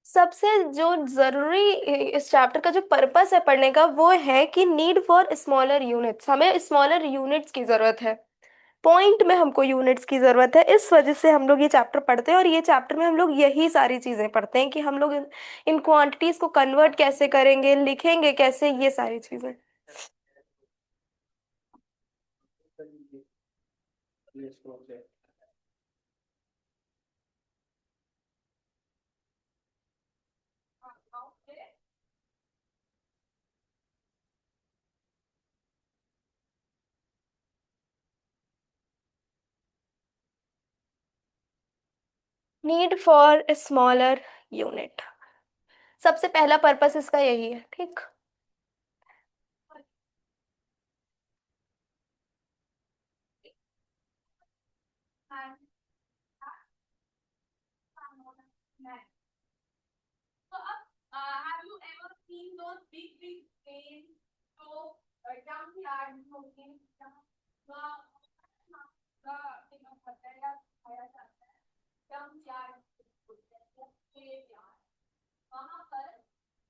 सबसे जो जरूरी इस चैप्टर का जो पर्पस है पढ़ने का वो है कि नीड फॉर स्मॉलर यूनिट्स, हमें स्मॉलर यूनिट्स की जरूरत है। पॉइंट में हमको यूनिट्स की जरूरत है, इस वजह से हम लोग ये चैप्टर पढ़ते हैं। और ये चैप्टर में हम लोग यही सारी चीजें पढ़ते हैं कि हम लोग इन क्वांटिटीज को कन्वर्ट कैसे करेंगे, लिखेंगे कैसे, ये सारी चीजें। नीड फॉर स्मॉलर यूनिट, सबसे पहला पर्पस इसका यही है, ठीक।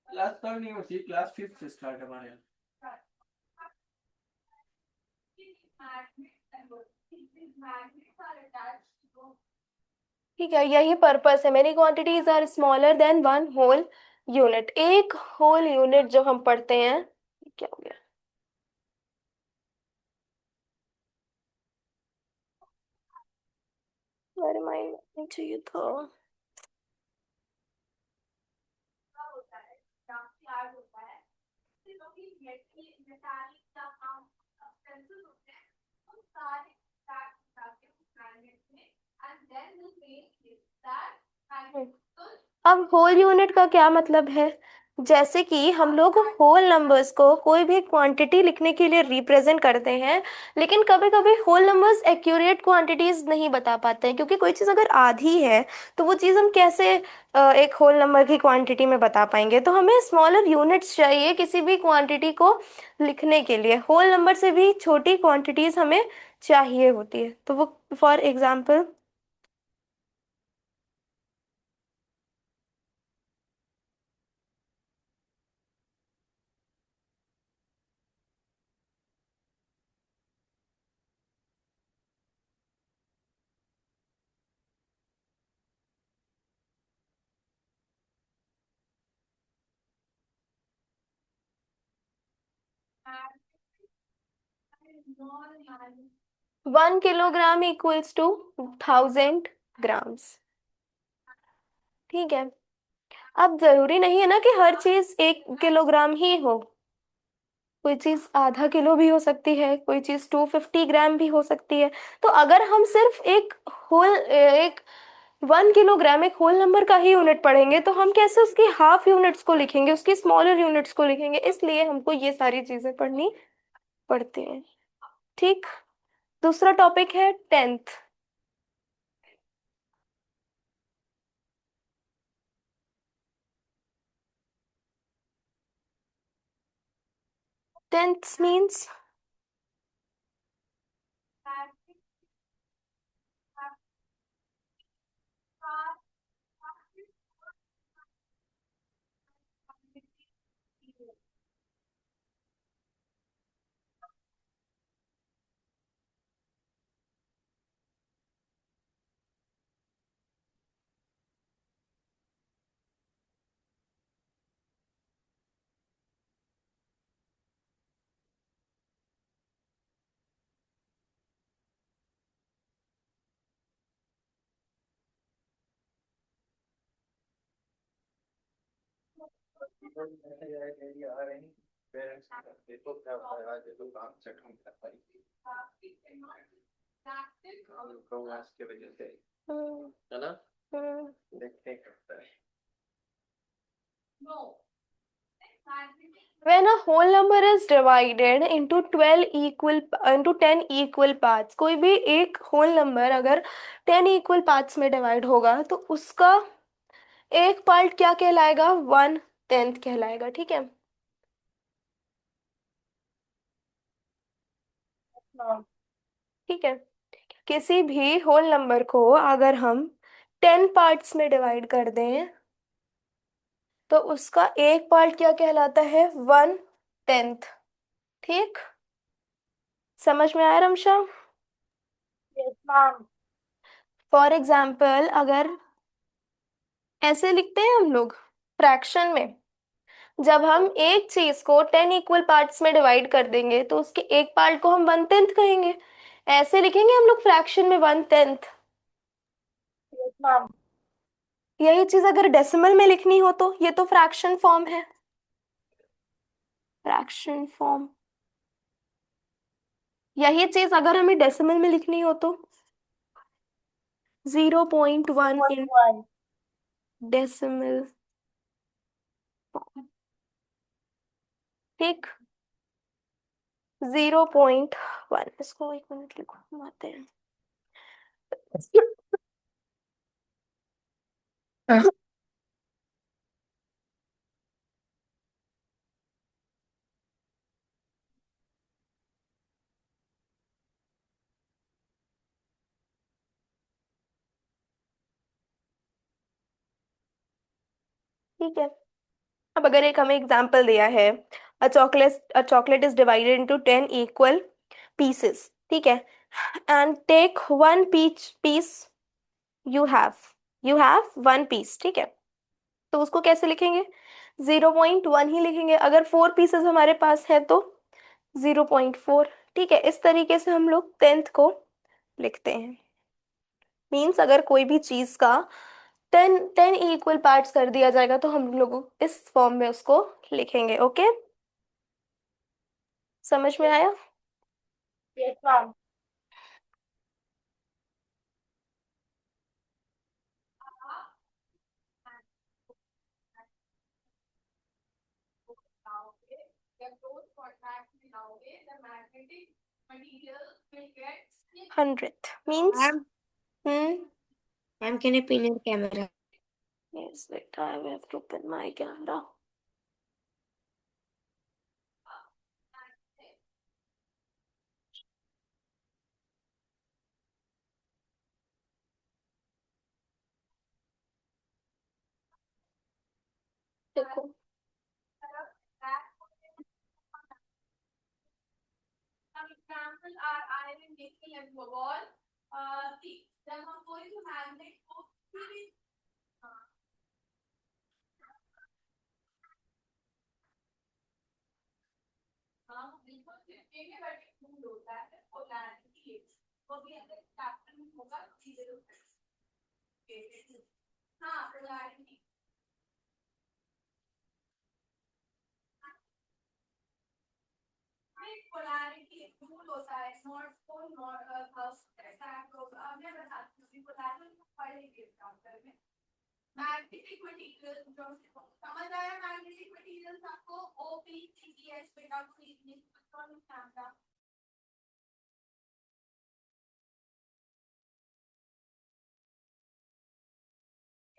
क्लास थर्ड नहीं होती, क्लास फिफ्थ से स्टार्ट हमारे यहाँ। ठीक है, यही पर्पस है। Many quantities are smaller than one whole unit, एक होल यूनिट जो हम पढ़ते हैं। क्या हो गया? मेरे माइंड में चाहिए था। अब होल यूनिट का क्या मतलब है? जैसे कि हम लोग होल नंबर्स को कोई भी क्वांटिटी लिखने के लिए रिप्रेजेंट करते हैं, लेकिन कभी कभी होल नंबर्स एक्यूरेट क्वांटिटीज नहीं बता पाते हैं, क्योंकि कोई चीज़ अगर आधी है तो वो चीज़ हम कैसे एक होल नंबर की क्वांटिटी में बता पाएंगे। तो हमें स्मॉलर यूनिट्स चाहिए किसी भी क्वांटिटी को लिखने के लिए, होल नंबर से भी छोटी क्वांटिटीज हमें चाहिए होती है। तो वो for example, one kilogram equals to 1000 grams. ठीक है। अब जरूरी नहीं है ना कि हर चीज 1 किलोग्राम ही हो, कोई चीज आधा किलो भी हो सकती है, कोई चीज 250 ग्राम भी हो सकती है। तो अगर हम सिर्फ एक 1 किलोग्राम एक होल नंबर का ही यूनिट पढ़ेंगे तो हम कैसे उसकी हाफ यूनिट्स को लिखेंगे, उसकी स्मॉलर यूनिट्स को लिखेंगे। इसलिए हमको ये सारी चीजें पढ़नी पड़ती हैं। ठीक। दूसरा टॉपिक है टेंथ। टेंथ मीन्स देखो क्या होता है आज, देखो काम सेट नहीं कर पाई क्लास की वजह से, है ना। देखते हैं क्या होता है। When a whole number is divided into 10 equal parts, कोई भी एक होल नंबर अगर 10 इक्वल पार्ट्स में डिवाइड होगा तो उसका एक पार्ट क्या कहलाएगा? 1/10 कहलाएगा। ठीक है। हाँ। ठीक है। किसी भी होल नंबर को अगर हम 10 पार्ट्स में डिवाइड कर दें तो उसका एक पार्ट क्या कहलाता है? 1/10। ठीक, समझ में आया Ramsha? Yes ma'am. For example अगर ऐसे लिखते हैं हम लोग फ्रैक्शन में, जब हम एक चीज को 10 इक्वल पार्ट्स में डिवाइड कर देंगे तो उसके एक पार्ट को हम 1/10 कहेंगे। ऐसे लिखेंगे हम लोग फ्रैक्शन में 1/10। Yes ma'am. यही चीज अगर डेसिमल में लिखनी हो तो ये तो फ्रैक्शन फॉर्म है, फ्रैक्शन फॉर्म। यही चीज अगर हमें डेसिमल में लिखनी हो तो 0.1 point in one. Decimal form. ठीक, 0.1। इसको एक मिनट लिखो, घुमाते हैं। ठीक है। अब अगर एक हमें एग्जाम्पल दिया है, a chocolate is divided into 10 equal pieces, ठीक है, and take one piece you have you have 1 piece, ठीक है, तो उसको कैसे लिखेंगे? 0.1 ही लिखेंगे। अगर 4 पीसेस हमारे पास है तो 0.4। ठीक है, इस तरीके से हम लोग 10th को लिखते हैं। मीन्स अगर कोई भी चीज का 10 इक्वल पार्ट्स कर दिया जाएगा तो हम लोग इस फॉर्म में उसको लिखेंगे। ओके, समझ में आया? Yes ma'am. Hundred means. Ma'am, hmm. Ma'am can I pin your camera? Yes, wait, I have to open my camera. देखो,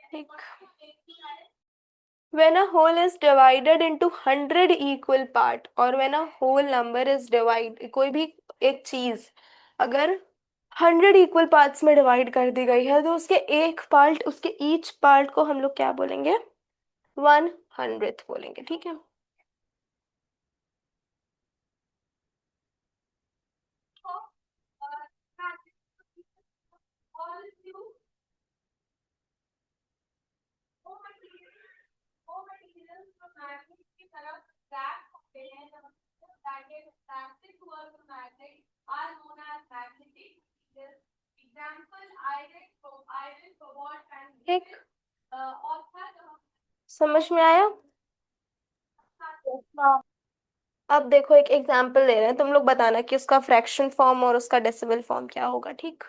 ठीक, when a whole is divided into 100 equal part और when a whole number is divide, कोई भी एक चीज अगर 100 equal parts में divide कर दी गई है तो उसके एक पार्ट, उसके ईच पार्ट को हम लोग क्या बोलेंगे? 100th बोलेंगे। ठीक है, ठीक, समझ में आया? Yes ma'am. अब देखो एक एग्जाम्पल दे रहे हैं, तुम लोग बताना कि उसका फ्रैक्शन फॉर्म और उसका डेसिमल फॉर्म क्या होगा। ठीक,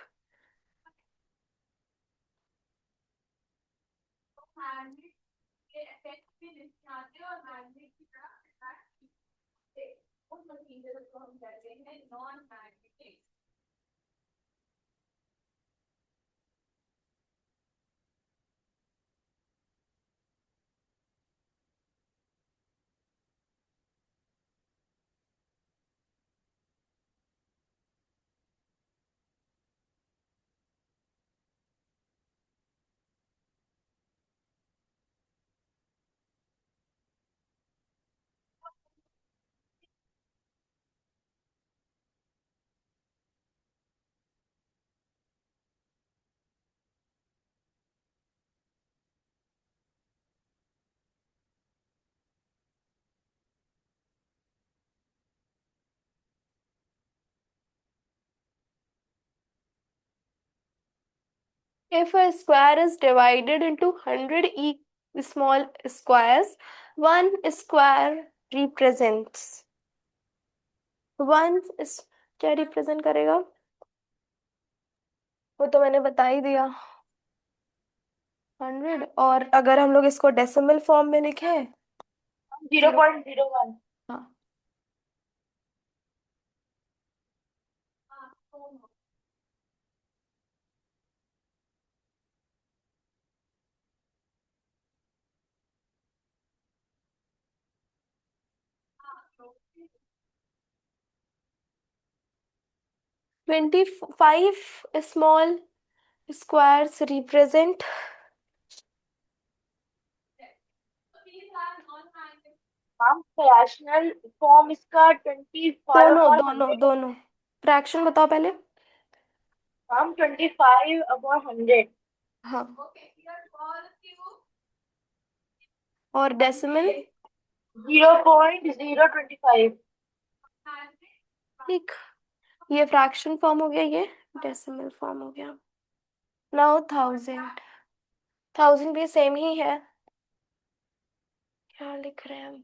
If a square is divided into 100 small squares, one square represents one इस क्या रिप्रेजेंट करेगा, वो तो मैंने बता ही दिया, 100। और अगर हम लोग इसको डेसिमल फॉर्म में लिखे, 0.01। हाँ, 25 स्मॉल स्क्वायर्स रिप्रेजेंट, हम फ्रैक्शनल फॉर्म इसका 25 दोनों अपॉन दोनों 100। दोनों फ्रैक्शन बताओ पहले। हम 25/100। हाँ, और डेसिमल, 0.025। ठीक, ये फ्रैक्शन फॉर्म हो गया, ये डेसिमल फॉर्म हो गया। नाउ थाउजेंड, थाउजेंड भी सेम ही है, क्या लिख रहे हैं हम।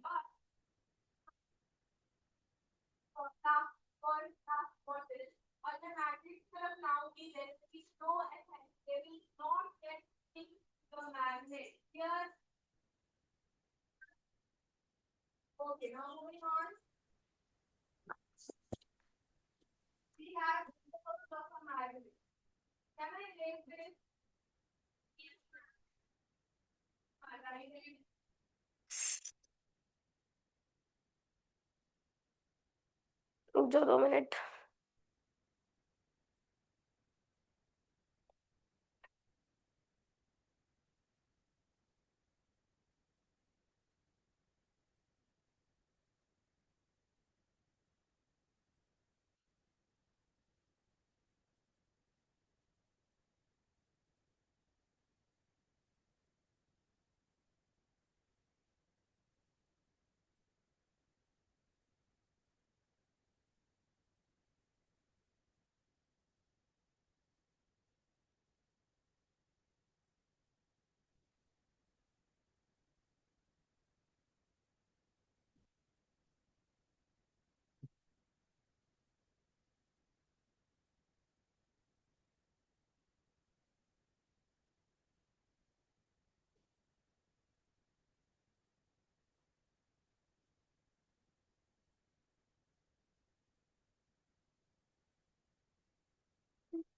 रुक जाओ 2 मिनट।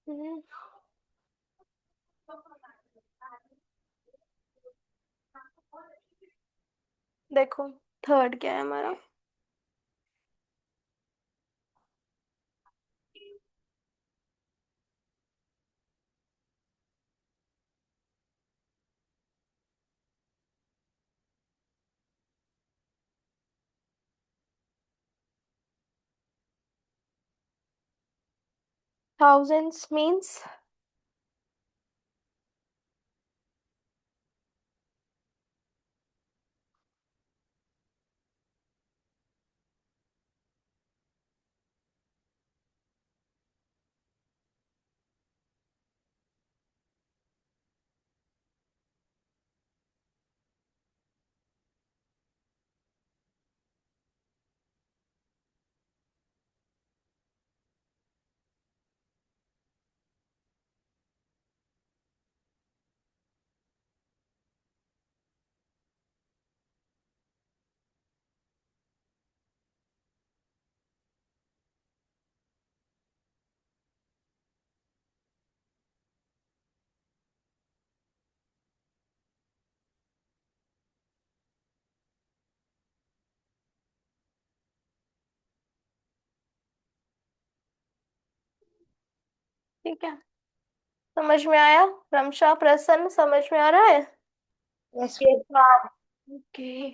हम्म, देखो थर्ड क्या है हमारा, थाउजेंड्स मीन्स, ठीक है, समझ में आया। रमशा, प्रसन्न, समझ में आ रहा है। Yes ma'am. ओके,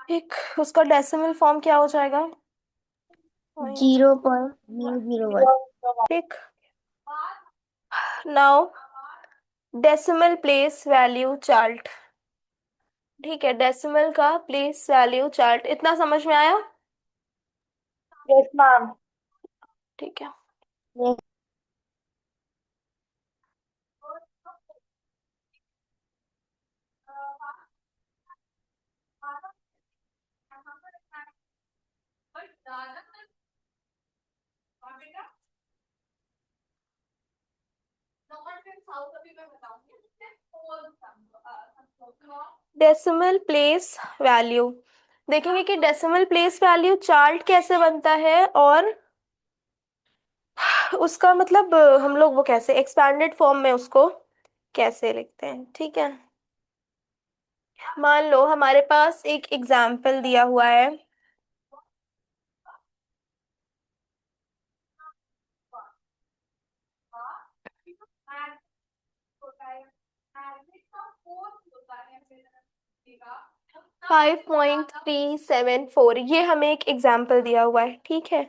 ठीक, उसका डेसिमल फॉर्म क्या हो जाएगा, पॉइंट, 0.001। ठीक। Now decimal place value chart. ठीक है, डेसिमल का प्लेस वैल्यू चार्ट, इतना समझ में आया? Yes ma'am. ठीक है। यस। डेसिमल प्लेस वैल्यू, देखेंगे कि डेसिमल प्लेस वैल्यू चार्ट कैसे बनता है, और उसका मतलब हम लोग वो कैसे एक्सपैंडेड फॉर्म में उसको कैसे लिखते हैं। ठीक है, मान लो हमारे पास एक एग्जाम्पल दिया हुआ है। फाइव पॉइंट 374, ये हमें एक एग्जाम्पल दिया हुआ है। ठीक है,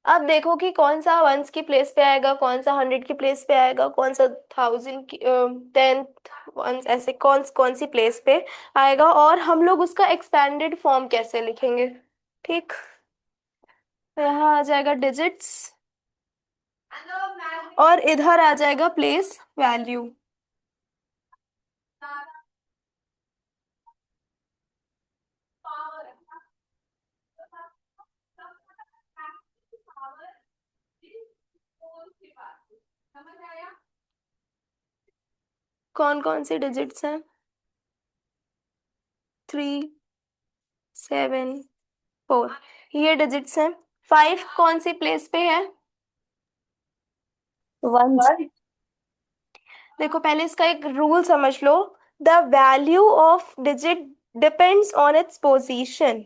अब देखो कि कौन सा वंस की प्लेस पे आएगा, कौन सा हंड्रेड की प्लेस पे आएगा, कौन सा थाउजेंड की, टेंथ वंस, ऐसे कौन कौन सी प्लेस पे आएगा, और हम लोग उसका एक्सपैंडेड फॉर्म कैसे लिखेंगे। ठीक, तो यहाँ आ जाएगा डिजिट्स, और इधर आ जाएगा प्लेस वैल्यू। कौन कौन सी डिजिट्स हैं? 3, 7, 4, ये डिजिट्स हैं। 5 कौन सी प्लेस पे है? वन। देखो पहले इसका एक रूल समझ लो। The value of digit depends on its position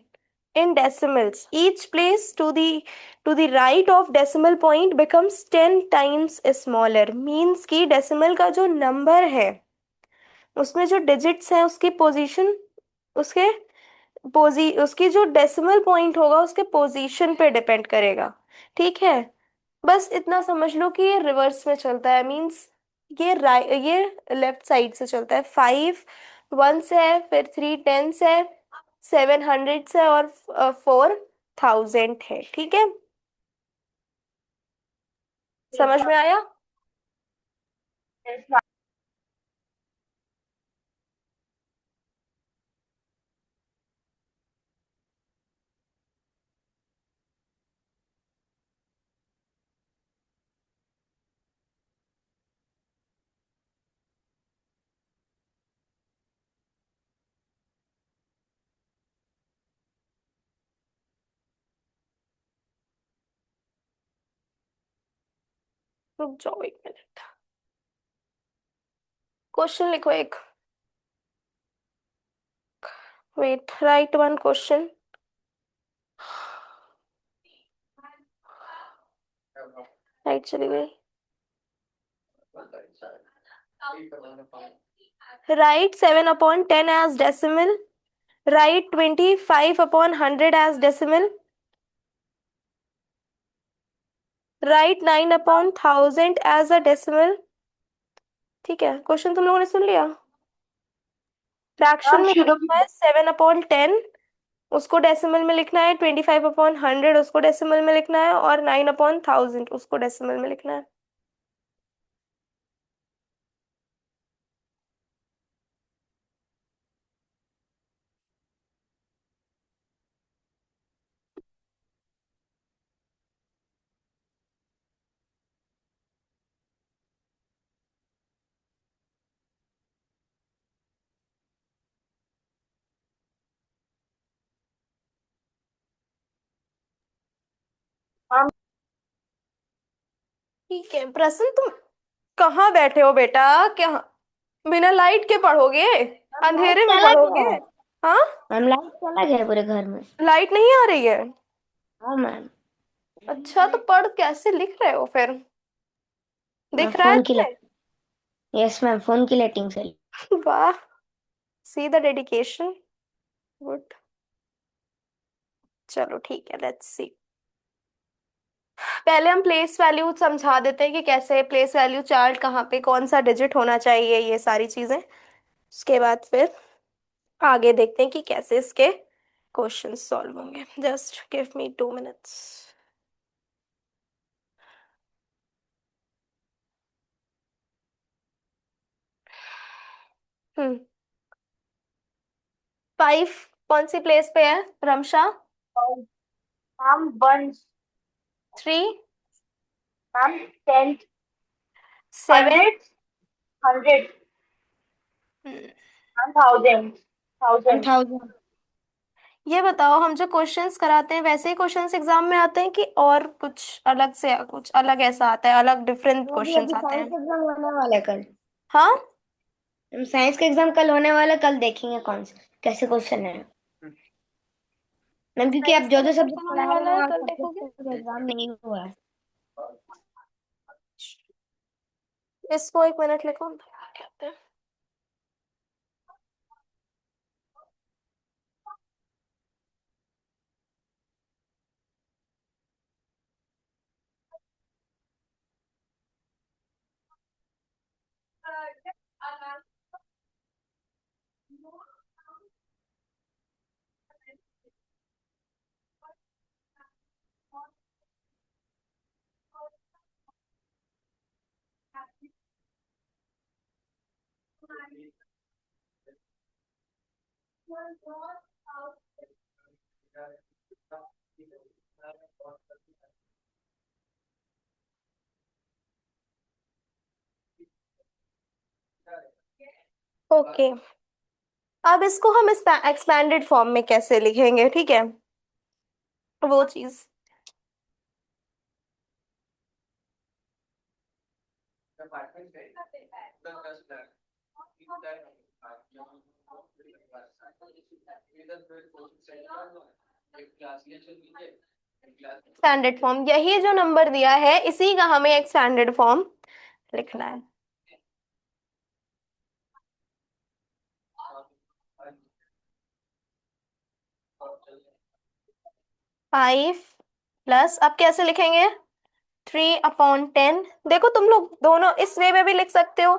in decimals. Each place to the right of decimal point becomes 10 times smaller. Means कि decimal का जो नंबर है उसमें जो डिजिट्स हैं उसकी पोजीशन, उसके उसकी जो डेसिमल पॉइंट होगा उसके पोजीशन पे डिपेंड करेगा। ठीक है, बस इतना समझ लो कि ये रिवर्स में चलता है। मींस ये राइट, ये लेफ्ट साइड से चलता है। 5 वंस है, फिर 3 टेंस है, 7 हंड्रेड्स है, और 4 थाउजेंड है। ठीक है, समझ में आया? Yes ma'am. रुक जाओ एक मिनट, क्वेश्चन लिखो एक। Wait, write one question. राइट चली गई। Write 7/10 as decimal. Write 25/100 as decimal. Write 9/1000 as a decimal. ठीक है, क्वेश्चन तुम लोगों ने सुन लिया। फ्रैक्शन मैम में शुरू लिखना है 7/10, उसको डेसिमल में लिखना है। 25/100 उसको डेसिमल में लिखना है, और 9/1000 उसको डेसिमल में लिखना है। मैम। ठीक है प्रसन, तुम कहाँ बैठे हो बेटा? क्या बिना लाइट के पढ़ोगे? मैम लाइट अंधेरे में चला पढ़ोगे? गया है। हाँ, मैम लाइट चला गया है पूरे घर में। लाइट नहीं आ रही है? हाँ मैम। अच्छा, तो पढ़ कैसे लिख रहे हो फिर? मैं दिख रहा है फोन की तुम्हें? यस मैम, फोन की लाइटिंग से। वाह, सी द डेडिकेशन, गुड। चलो ठीक है, लेट्स सी। पहले हम प्लेस वैल्यू समझा देते हैं कि कैसे प्लेस वैल्यू चार्ट, कहाँ पे कौन सा डिजिट होना चाहिए, ये सारी चीजें। उसके बाद फिर आगे देखते हैं कि कैसे इसके क्वेश्चन सॉल्व होंगे। Just give me 2 minutes. Hmm. 5 कौन सी प्लेस पे है रमशा? Ma'am 1, 3, ma'am 10, 7। 100, 100, मैम 1000, 1000। 1000। ये बताओ, हम जो क्वेश्चंस कराते हैं वैसे ही क्वेश्चंस एग्जाम में आते हैं कि और कुछ अलग से, कुछ अलग ऐसा आता है, अलग डिफरेंट वो भी क्वेश्चंस अभी आते साइंस हैं? का एग्जाम होने वाला है कल। हाँ। साइंस का एग्जाम कल होने वाला है, कल देखेंगे कौन से कैसे क्वेश्चन है। मैम क्योंकि आप साइंस जो का जो पेपर सब्जेक्ट कल होने पढ़ा रहे वाला हैं है, वहाँ कल देखोगे? सब्जेक्ट का एग्जाम नहीं हुआ है। इसको 1 मिनट लिखो, क्या कहते हैं। ओके, अब इसको हम एक्सपैंडेड फॉर्म में कैसे लिखेंगे, ठीक है, वो चीज। स्टैंडर्ड फॉर्म, यही जो नंबर दिया है इसी का हमें एक स्टैंडर्ड फॉर्म लिखना है। 5 प्लस, अब कैसे लिखेंगे? 3/10। देखो तुम लोग दोनों इस वे में भी लिख सकते हो,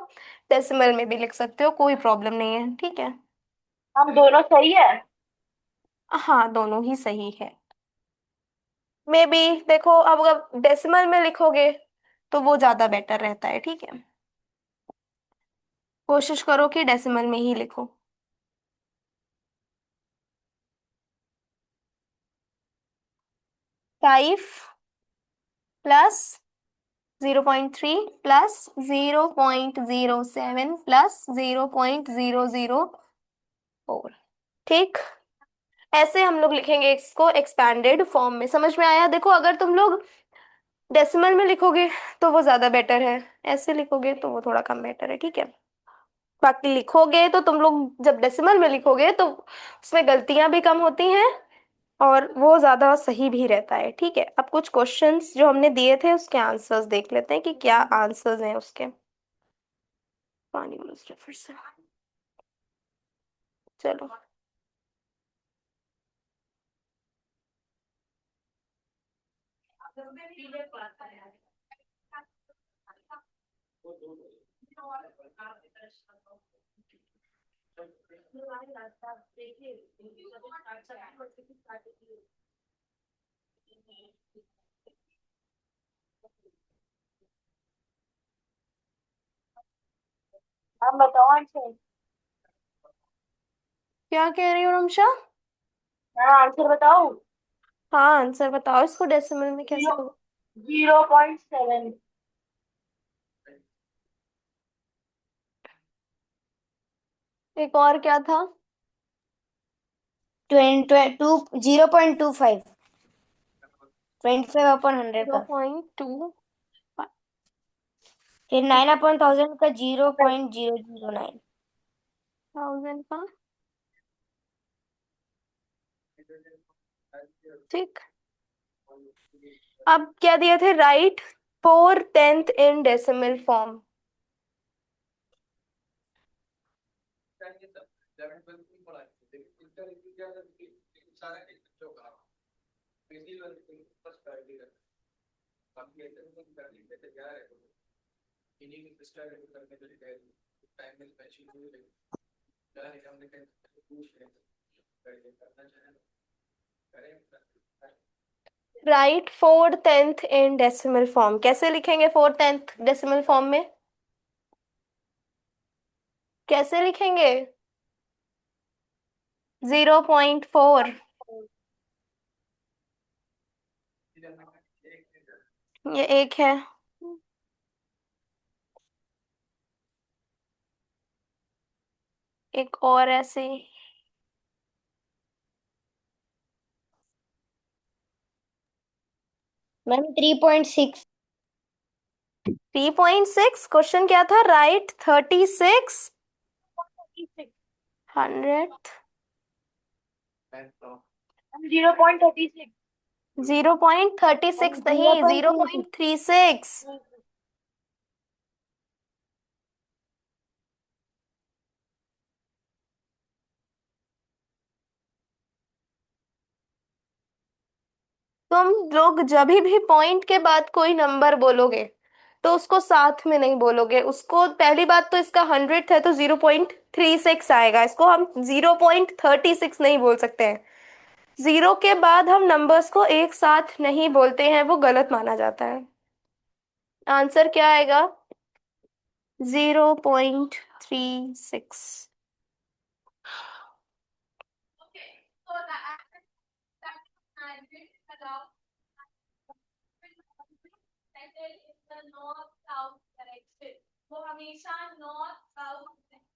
डेसिमल में भी लिख सकते हो, कोई प्रॉब्लम नहीं है, ठीक है। हम दोनों सही है। हाँ, दोनों ही सही है। मे बी देखो, अब अगर डेसिमल में लिखोगे तो वो ज्यादा बेटर रहता है, ठीक है। कोशिश करो कि डेसिमल में ही लिखो। 5 प्लस 0.3 प्लस 0.07 प्लस 0.004, ठीक। ऐसे हम लोग लिखेंगे इसको एक्सपैंडेड फॉर्म में। समझ में आया? देखो, अगर तुम लोग डेसिमल में लिखोगे तो वो ज्यादा बेटर है, ऐसे लिखोगे तो वो थोड़ा कम बेटर है, ठीक है। बाकी लिखोगे तो तुम लोग जब डेसिमल में लिखोगे तो उसमें गलतियां भी कम होती हैं और वो ज्यादा सही भी रहता है, ठीक है। अब कुछ क्वेश्चंस जो हमने दिए थे उसके आंसर्स देख लेते हैं कि क्या आंसर्स हैं उसके। पानी मिनिस्टर फिर से, चलो। हम बताओ आंसर। क्या कह रही हो रमशा? मैं आंसर बताओ। हाँ, आंसर बताओ, इसको डेसिमल में कैसे जीरो, करूँ? 0.7। एक और क्या था? 0.25, 25/100 जीरो का। पॉइंट टू फिर 9/1000 का 0.009। थाउजेंड का, ठीक। अब क्या दिए थे? Right 4/10 in decimal form. आप ये करने के तैयार है इन्हीं की सिस्टर करने के लिए टाइम में स्पेशल हुई क्या है हमने पूछ रहे करना चाहे करें। Right 4/10 in decimal form. कैसे लिखेंगे 4/10 डेसिमल फॉर्म में? कैसे लिखेंगे? 0.4। ये एक है। एक और ऐसे। मैम 3.6। 3.6। क्वेश्चन क्या था? Right 36 100th। 0.36। 0.36 जीरो नहीं, point zero three point three six तुम लोग जब भी पॉइंट के बाद कोई नंबर बोलोगे तो उसको साथ में नहीं बोलोगे। उसको पहली बात तो इसका 100 है तो 0.36 आएगा। इसको हम 0.36 नहीं बोल सकते हैं। जीरो के बाद हम नंबर्स को एक साथ नहीं बोलते हैं, वो गलत माना जाता है। आंसर क्या आएगा? 0.36। वो हमेशा नॉर्थ साउथ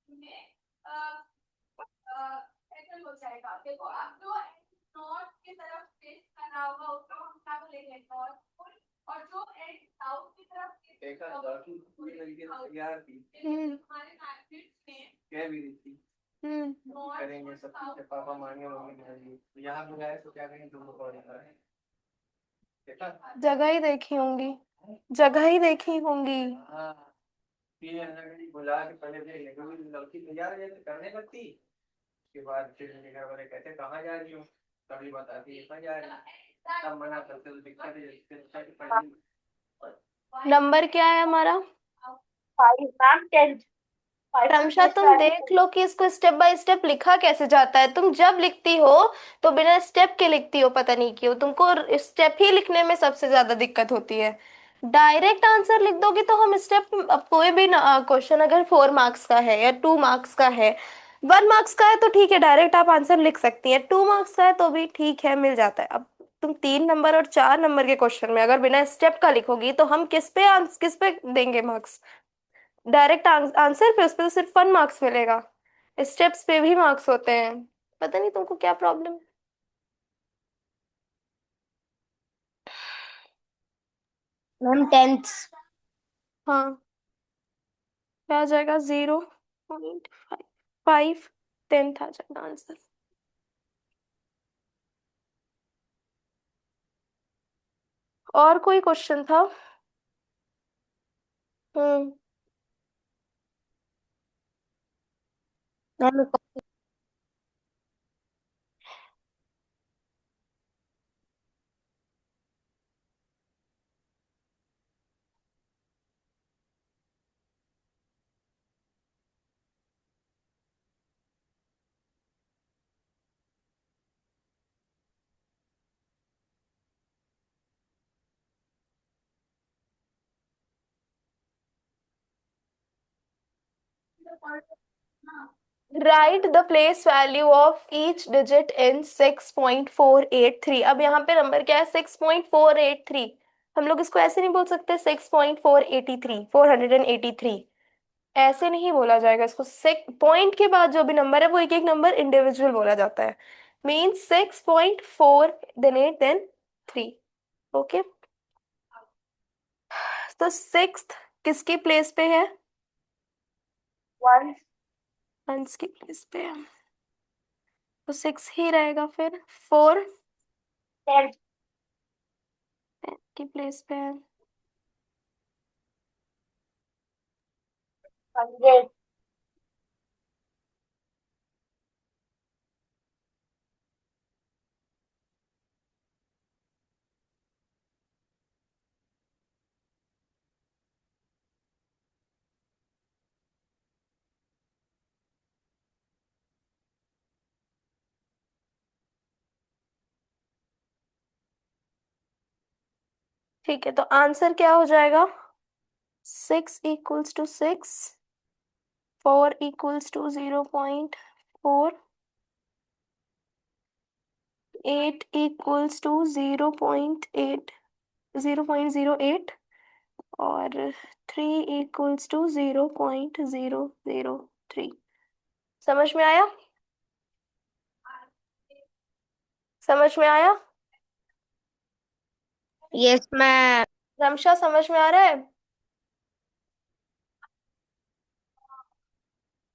में ऐसे हो जाएगा। देखो अब जो नॉर्थ की तरफ फेस कर रहा होगा उसको हम क्या बोलेंगे? North pole. और जो एंड साउथ की तरफ देखा बाकी पूरी तरीके से तैयार थी हमारे मैग्नेट्स में कह भी रही थी करेंगे सब कुछ पापा मांगे मम्मी मांगे तो यहाँ पे गए तो क्या करेंगे तुमको कॉल कर रहे हैं देखा जगह ही देखी होंगी। जगह ही देखी होंगी। हाँ ये बुला के पहले देख ले क्योंकि लड़की तैयार हो जाती करने लगती उसके बाद फिर घर वाले कहते कहाँ जा रही हो कभी बताती है कहाँ जा रही है तब मना करते तो दिक्कत है इससे अच्छा कि पढ़ नंबर क्या है हमारा? 5 मैम 10। 5 से तमशा 10 तुम स्टार्ट देख लो कि इसको स्टेप बाय स्टेप लिखा कैसे जाता है। तुम जब लिखती हो तो बिना स्टेप के लिखती हो, पता नहीं क्यों तुमको स्टेप ही लिखने में सबसे ज्यादा दिक्कत होती है। डायरेक्ट आंसर लिख दोगी तो हम स्टेप, अब कोई भी क्वेश्चन अगर 4 मार्क्स का है या 2 मार्क्स का है, 1 मार्क्स का है तो ठीक है डायरेक्ट आप आंसर लिख सकती हैं। 2 मार्क्स का है तो भी ठीक है, मिल जाता है। अब तुम 3 नंबर और 4 नंबर के क्वेश्चन में अगर बिना स्टेप का लिखोगी तो हम किस पे देंगे मार्क्स? डायरेक्ट आंसर पे उस पे तो सिर्फ 1 मार्क्स मिलेगा। स्टेप्स पे भी मार्क्स होते हैं। पता नहीं तुमको क्या प्रॉब्लम है। Ma'am 10th। हाँ, क्या आ जाएगा? 0.5। 10th आ जाएगा आंसर। और कोई क्वेश्चन था? हम्म। Ma'am write the place value of each digit in 6.483। अब यहाँ पे नंबर क्या है? 6.483। हम लोग इसको ऐसे नहीं बोल सकते 6.483, 483। ऐसे नहीं बोला जाएगा इसको। पॉइंट के बाद जो भी नंबर है वो एक एक नंबर इंडिविजुअल बोला जाता है। Means 6.4 then 8 then 3। ओके, तो सिक्स्थ किसकी प्लेस पे है? 1 वंस की प्लेस पे है तो 6 ही रहेगा। फिर 4 10 की प्लेस पे है। 100 ठीक है, तो आंसर क्या हो जाएगा? 6 = 6, 4 = 0.4, 8 = 0.08, और 3 = 0.003। समझ में आया? समझ में आया? Yes ma'am. रमशा, समझ में आ रहा है?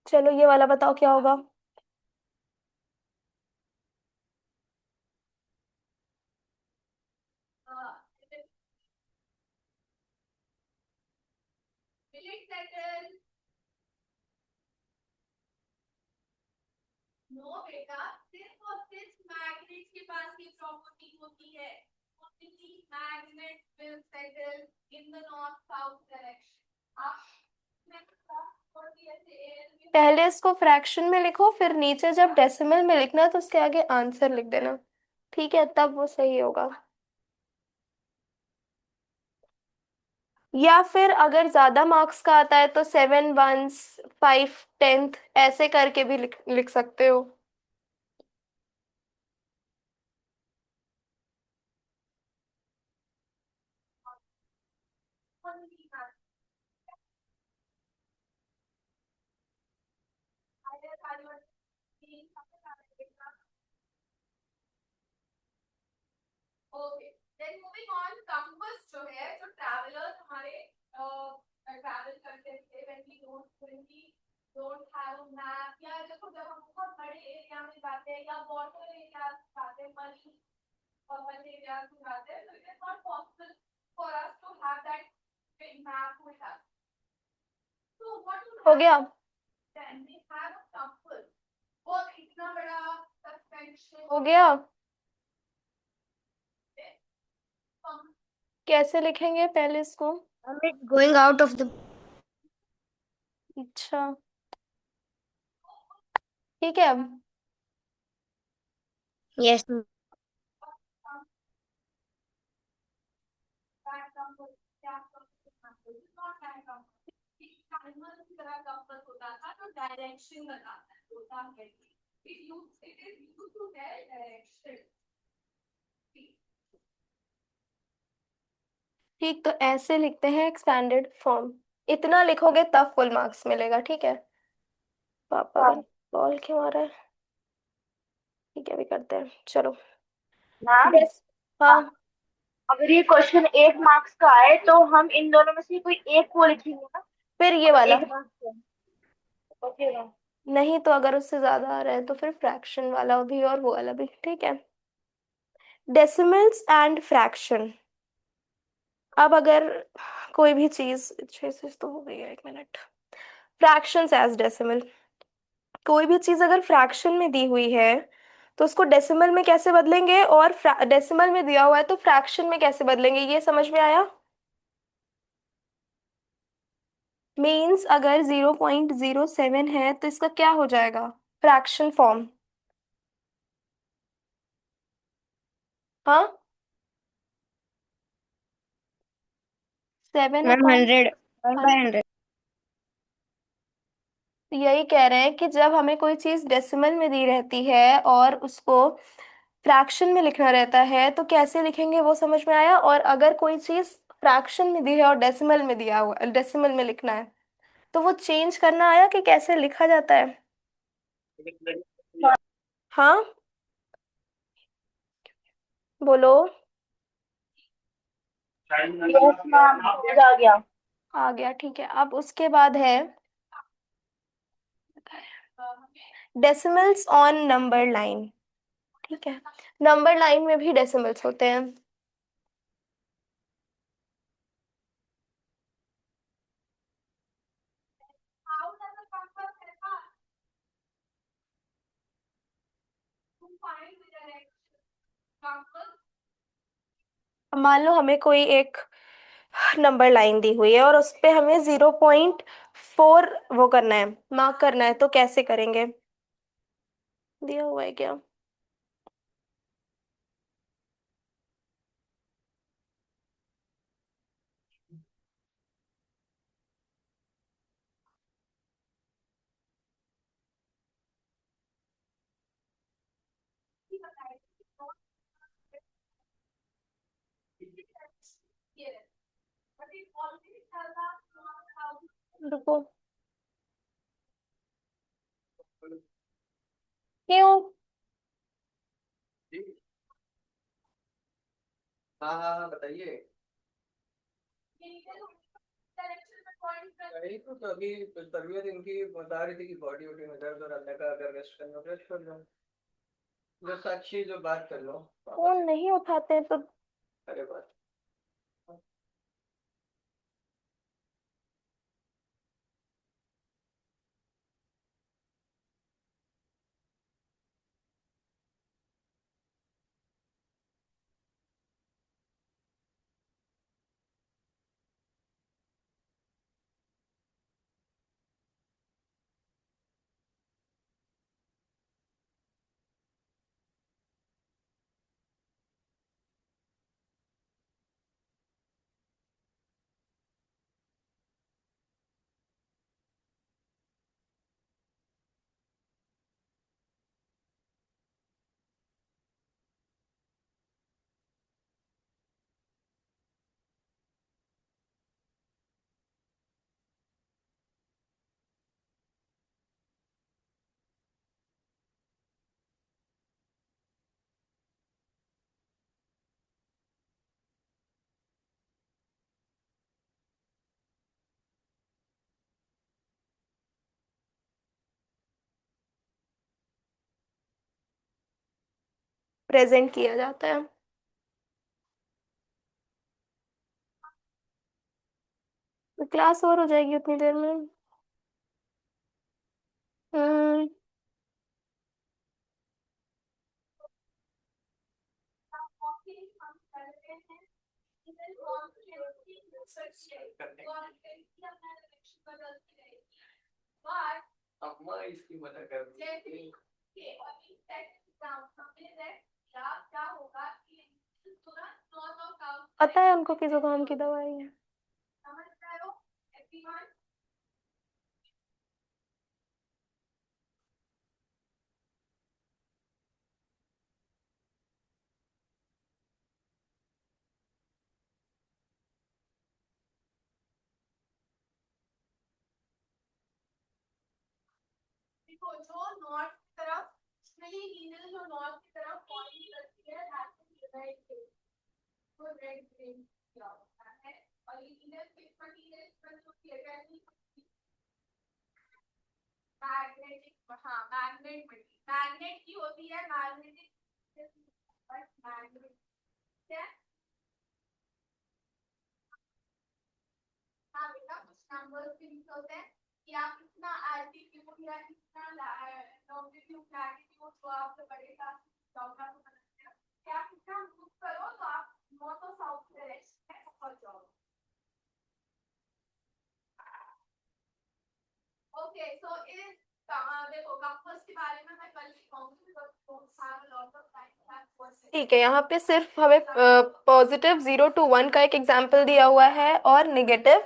चलो ये वाला बताओ क्या होगा। नो बेटा, सिर्फ और सिर्फ मैग्नेट के पास ये प्रॉपर्टी होती है। Only magnet will settle in the north south direction। आप पहले इसको फ्रैक्शन में लिखो, फिर नीचे जब डेसिमल में लिखना तो उसके आगे आंसर लिख देना, ठीक है? तब वो सही होगा। या फिर अगर ज्यादा मार्क्स का आता है तो 7 1 5 10 ऐसे करके भी लिख लिख सकते हो। Okay, then moving on, compass जो है, जो ट्रैवलर्स हमारे ट्रैवल करते थे when we don't have a map, या देखो जब हम बहुत बड़े एरिया में जाते हैं या वाटर एरिया जाते हैं, मनी urban areas में जाते हैं, तो it is not possible for us to have that big map with us. तो व्हाट हो गया? Then we have a compass, वो इतना बड़ा सस्पेंशन हो गया। कैसे लिखेंगे पहले इसको? It's going out of the. अच्छा, ठीक है। यस। डायरेक्शन बताता है, it is used to tell direction. ठीक, तो ऐसे लिखते हैं एक्सपैंडेड फॉर्म। इतना लिखोगे तब फुल मार्क्स मिलेगा, ठीक है? पापा का कॉल क्यों आ रहा है? ठीक है, भी करते हैं, चलो। Ma'am, yes. हाँ, अगर ये क्वेश्चन 8 मार्क्स का आए तो हम इन दोनों में से कोई एक को लिखेंगे ना। फिर ये अगर वाला। 8 मार्क्स का, ओके मैम। नहीं तो अगर उससे ज्यादा आ रहा है तो फिर फ्रैक्शन वाला भी और वो वाला भी, ठीक है? Decimals and fraction. अब अगर कोई भी चीज, 6 तो हो गई है, 1 मिनट। Fractions as decimal. कोई भी चीज अगर फ्रैक्शन में दी हुई है तो उसको डेसिमल में कैसे बदलेंगे, और डेसिमल में दिया हुआ है तो फ्रैक्शन में कैसे बदलेंगे, ये समझ में आया? मीन्स अगर 0.07 है तो इसका क्या हो जाएगा? Fraction form. हाँ, 7 मैम अपॉन 100, 1/100। यही कह रहे हैं कि जब हमें कोई चीज डेसिमल में दी रहती है और उसको फ्रैक्शन में लिखना रहता है तो कैसे लिखेंगे, वो समझ में आया? और अगर कोई चीज फ्रैक्शन में दी है और डेसिमल में दिया हुआ, डेसिमल में लिखना है, तो वो चेंज करना आया कि कैसे लिखा जाता है? हाँ, बोलो। यस मैम, समझ आ गया। आ गया, ठीक है। अब उसके बाद है डेसिमल्स ऑन नंबर लाइन, ठीक है? नंबर लाइन में भी डेसिमल्स होते हैं। मान लो हमें कोई एक नंबर लाइन दी हुई है और उस पे हमें 0.4 वो करना है, मार्क करना है, तो कैसे करेंगे? दिया हुआ है क्या? रुको। क्यों? जी। हाँ हाँ हाँ, बताइए। यही तो अभी तबीयत इनकी बता रही थी कि बॉडी वॉडी में दर्द और अंदर का अगर रेस्ट करना रेस्ट कर लो। जो साक्षी जो बात कर लो पापा फोन से। नहीं उठाते हैं तो। अरे बात। प्रेजेंट किया जाता है। तो क्लास और हो जाएगी उतनी देर में। हम्म। अम्मा इसकी मदद कर दी। पता है उनको किस जुकाम की दवाई है। देखो जो नॉर्थ की तरफ नहीं नीडल जो नॉर्थ की तरफ पॉइंट करती है रेड ग्रेन। वो रेड ग्रेन क्या होता है? और ये नीडल किस पर नीडल पर जो किया गया है मैग्नेटिक। हाँ मैग्नेट। मैग्नेट की होती है मैग्नेटिक। मैग्नेट क्या? हाँ बेटा कुछ नंबर्स भी लिखे होते हैं कि आप कितना एल्टीट्यूड या कितना लॉन्गिट्यूड लैटिट्यूड जो आप बड़े का डॉक्टर को बताते हैं कि आप कितना मूव करो तो आप नॉर्थ और साउथ डायरेक्शन में पहुंच जाओगे। ओके सो इस देखो कंपास के बारे में मैं कल लिखूंगी बहुत सारा लॉट ऑफ टाइम। ठीक है यहाँ पे सिर्फ हमें पॉजिटिव 0 to 1 का एक एग्जाम्पल दिया हुआ है और नेगेटिव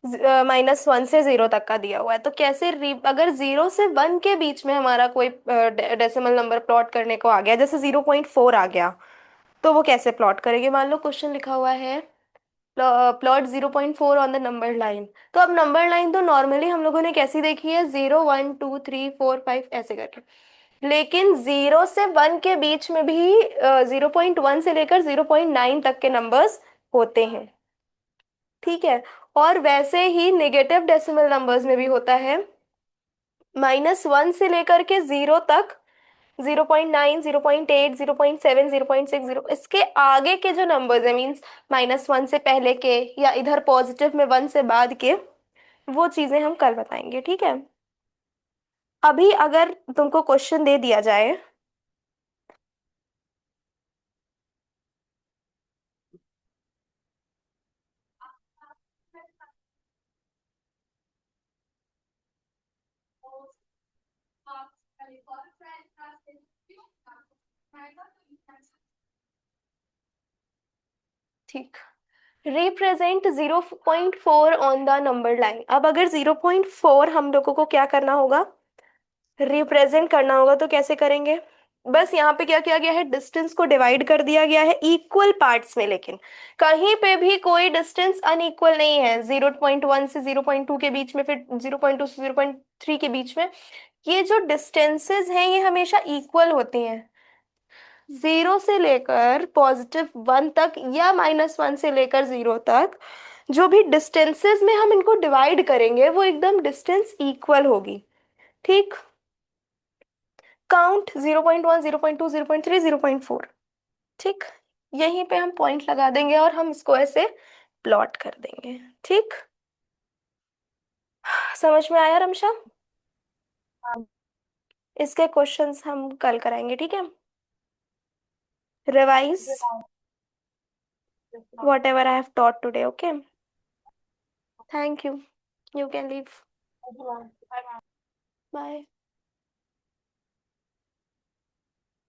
-1 से 0 तक का दिया हुआ है। तो कैसे अगर 0 से 1 के बीच में हमारा कोई डेसिमल नंबर प्लॉट करने को आ गया जैसे 0.4 आ गया तो वो कैसे प्लॉट करेंगे। मान लो क्वेश्चन लिखा हुआ है plot 0.4 on the number line. तो अब नंबर लाइन तो नॉर्मली हम लोगों ने कैसी देखी है 0 1 2 3 4 5 ऐसे करके। लेकिन 0 से 1 के बीच में भी 0.1 से लेकर 0.9 तक के नंबर्स होते हैं। ठीक है। और वैसे ही नेगेटिव डेसिमल नंबर्स में भी होता है -1 से लेकर के 0 तक 0.9 0.8 0.7 0.6 0 इसके आगे के जो नंबर्स है मीन्स -1 से पहले के या इधर पॉजिटिव में 1 से बाद के वो चीजें हम कल बताएंगे। ठीक है। अभी अगर तुमको क्वेश्चन दे दिया जाए ठीक represent 0.4 on the number line. अब अगर 0.4 हम लोगों को क्या करना होगा रिप्रेजेंट करना होगा तो कैसे करेंगे। बस यहाँ पे क्या किया गया है, डिस्टेंस को डिवाइड कर दिया गया है इक्वल पार्ट्स में, लेकिन कहीं पे भी कोई डिस्टेंस अनइक्वल नहीं है। 0.1 से 0.2 के बीच में, फिर 0.2 से 0.3 के बीच में, ये जो डिस्टेंसेस हैं ये हमेशा इक्वल होती हैं। 0 से लेकर +1 तक या -1 से लेकर 0 तक, जो भी डिस्टेंसेस में हम इनको डिवाइड करेंगे वो एकदम डिस्टेंस इक्वल होगी। ठीक, काउंट 0.1, 0.2, 0.3, 0.4। ठीक, यहीं पे हम पॉइंट लगा देंगे और हम इसको ऐसे प्लॉट कर देंगे। ठीक, समझ में आया रमशा? इसके क्वेश्चंस हम कल कराएंगे, ठीक है? Revise whatever I have taught today, okay? Thank you. You can leave. Bye.